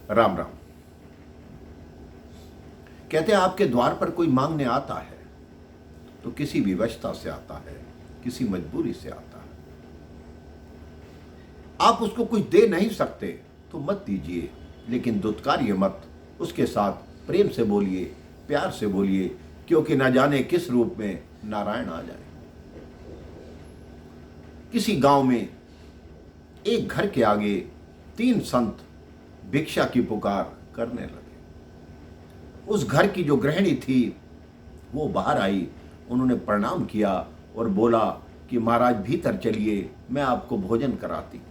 राम राम। कहते हैं आपके द्वार पर कोई मांगने आता है तो किसी विवशता से आता है, किसी मजबूरी से आता है। आप उसको कुछ दे नहीं सकते तो मत दीजिए, लेकिन दुत्कारिए मत। उसके साथ प्रेम से बोलिए, प्यार से बोलिए, क्योंकि ना जाने किस रूप में नारायण आ जाए। किसी गांव में एक घर के आगे 3 संत भिक्षा की पुकार करने लगे। उस घर की जो गृहिणी थी वो बाहर आई, उन्होंने प्रणाम किया और बोला कि महाराज भीतर चलिए, मैं आपको भोजन कराती।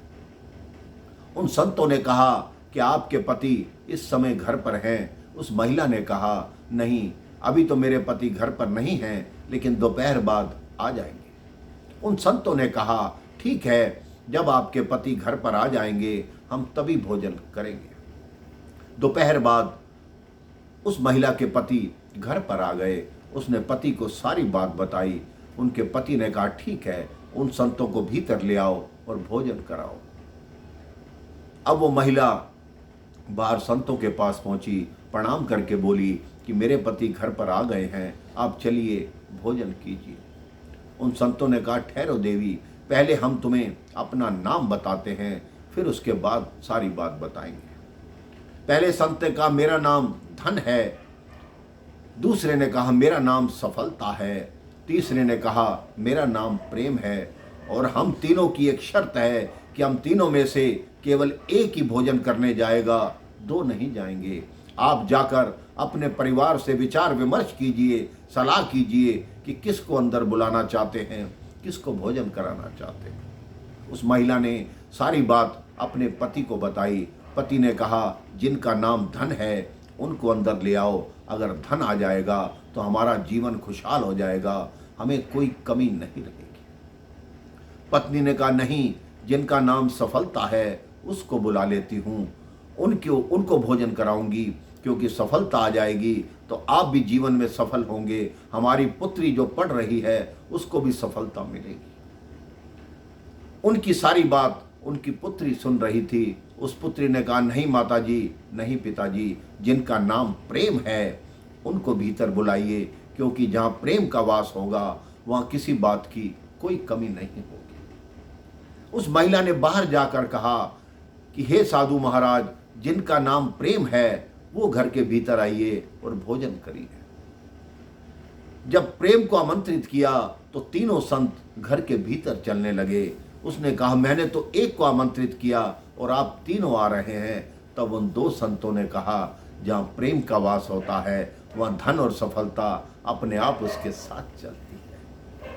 उन संतों ने कहा कि आपके पति इस समय घर पर हैं। उस महिला ने कहा नहीं, अभी तो मेरे पति घर पर नहीं हैं, लेकिन दोपहर बाद आ जाएंगे। उन संतों ने कहा ठीक है, जब आपके पति घर पर आ जाएंगे हम तभी भोजन करेंगे। दोपहर बाद उस महिला के पति घर पर आ गए। उसने पति को सारी बात बताई। उनके पति ने कहा ठीक है, उन संतों को भीतर ले आओ और भोजन कराओ। अब वो महिला बाहर संतों के पास पहुंची, प्रणाम करके बोली कि मेरे पति घर पर आ गए हैं, आप चलिए भोजन कीजिए। उन संतों ने कहा ठहरो देवी, पहले हम तुम्हें अपना नाम बताते हैं, फिर उसके बाद सारी बात बताएंगे। पहले संत ने कहा मेरा नाम धन है, दूसरे ने कहा मेरा नाम सफलता है, तीसरे ने कहा मेरा नाम प्रेम है, और हम तीनों की एक शर्त है कि हम तीनों में से केवल एक ही भोजन करने जाएगा, 2 नहीं जाएंगे। आप जाकर अपने परिवार से विचार विमर्श कीजिए, सलाह कीजिए कि किसको अंदर बुलाना चाहते हैं, किसको भोजन कराना चाहते हैं। उस महिला ने सारी बात अपने पति को बताई। पति ने कहा जिनका नाम धन है उनको अंदर ले आओ, अगर धन आ जाएगा तो हमारा जीवन खुशहाल हो जाएगा, हमें कोई कमी नहीं रहेगी। पत्नी ने कहा नहीं, जिनका नाम सफलता है उसको बुला लेती हूँ, उनको भोजन कराऊंगी, क्योंकि सफलता आ जाएगी तो आप भी जीवन में सफल होंगे, हमारी पुत्री जो पढ़ रही है उसको भी सफलता मिलेगी। उनकी सारी बात उनकी पुत्री सुन रही थी। उस पुत्री ने कहा नहीं माताजी, नहीं पिताजी, जिनका नाम प्रेम है उनको भीतर बुलाइए, क्योंकि जहाँ प्रेम का वास होगा वहाँ किसी बात की कोई कमी नहीं होगी। उस महिला ने बाहर जाकर कहा कि हे साधु महाराज, जिनका नाम प्रेम है वो घर के भीतर आइए और भोजन करिए। जब प्रेम को आमंत्रित किया तो तीनों संत घर के भीतर चलने लगे। उसने कहा मैंने तो एक को आमंत्रित किया और आप तीनों आ रहे हैं। तब उन 2 संतों ने कहा जहाँ प्रेम का वास होता है वहाँ धन और सफलता अपने आप उसके साथ चलती है।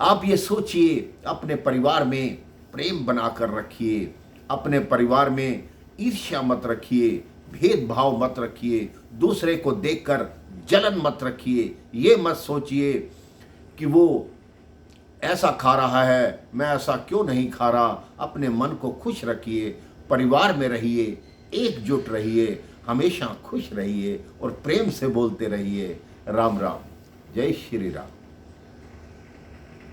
आप ये सोचिए, अपने परिवार में प्रेम बनाकर रखिए, अपने परिवार में ईर्ष्या मत रखिए, भेदभाव मत रखिए, दूसरे को देखकर जलन मत रखिए। ये मत सोचिए कि वो ऐसा खा रहा है, मैं ऐसा क्यों नहीं खा रहा। अपने मन को खुश रखिए, परिवार में रहिए, एकजुट रहिए, हमेशा खुश रहिए और प्रेम से बोलते रहिए। राम राम, जय श्री राम।